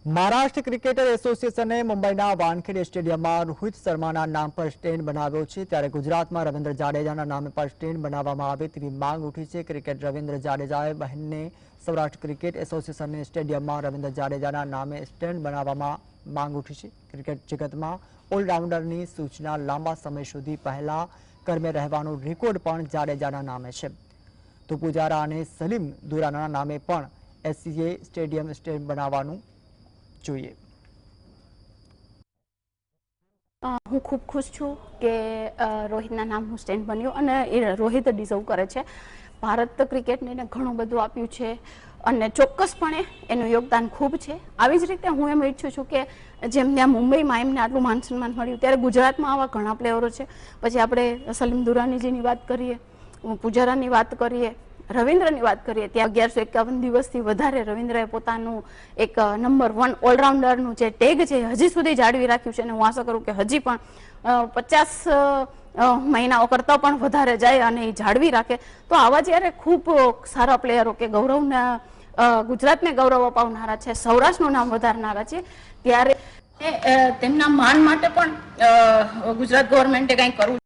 Maharashtra cricketer એસોસિએશને મુંબઈના વાનખેડે સ્ટેડિયમમાં રોહિત શર્માના નામ પર સ્ટેન્ડ બનાવ્યો છે, ત્યારે ગુજરાતમાં રવિન્દ્ર જાડેજાના નામે પર સ્ટેન્ડ બનાવવામાં આવે તેવી માંગ ઉઠી છે। ક્રિકેટર રવિન્દ્ર જાડેજાએ બહેનને સૌરાષ્ટ્ર ક્રિકેટ એસોસિએશનને સ્ટેડિયમમાં રવિન્દ્ર જાડેજાના નામે સ્ટેન્ડ બનાવવામાં માંગ ઉઠી છે। ક્રિકેટ જગતમાં ઓલરાઉન્ડરની સૂચના લાંબા સમય સુધી પહેલા કર્મે રહેવાનો રેકોર્ડ પણ જાડેજાના નામે છે, તો પુજારા અને સલીમ દુરાના નામે પણ એસસીએ સ્ટેડિયમ સ્ટેન્ડ બનાવવાનું જોઈએ। હું ખૂબ ખુશ છું કે રોહિતના નામનું સ્ટેન્ડ બન્યું અને એ રોહિત ડિઝર્વ કરે છે। ભારત ક્રિકેટને એને ઘણું બધું આપ્યું છે અને ચોક્કસપણે એનું યોગદાન ખૂબ છે। આવી જ રીતે હું એમ ઈચ્છું છું કે જેમ ત્યાં મુંબઈમાં એમને આટલું માન સન્માન મળ્યું, ત્યારે ગુજરાતમાં આવા ઘણા પ્લેયરો છે। પછી આપણે સલીમ દુરાનીજીની વાત કરીએ, પુજારાની વાત કરીએ, રવિન્દ્રની વાત કરીએ, ત્યાં 1151 દિવસથી વધારે રવિન્દ્રએ પોતાનું એક નંબર 1 ઓલરાઉન્ડરનું જે ટેગ છે હજી સુધી જાળવી રાખ્યું છે અને હું આશા કરું કે હજી પણ 50 મહિનાઓ કરતાં પણ વધારે જાય અને એ જાળવી રાખે। તો આવા જ્યારે ખૂબ સારા પ્લેયરો કે ગૌરવના ગુજરાતને ગૌરવ અપાવનારા છે, સૌરાષ્ટ્રનું નામ વધારનારા છે, ત્યારે તેમના માન માટે પણ ગુજરાત ગવર્મેન્ટે કંઈક કરવું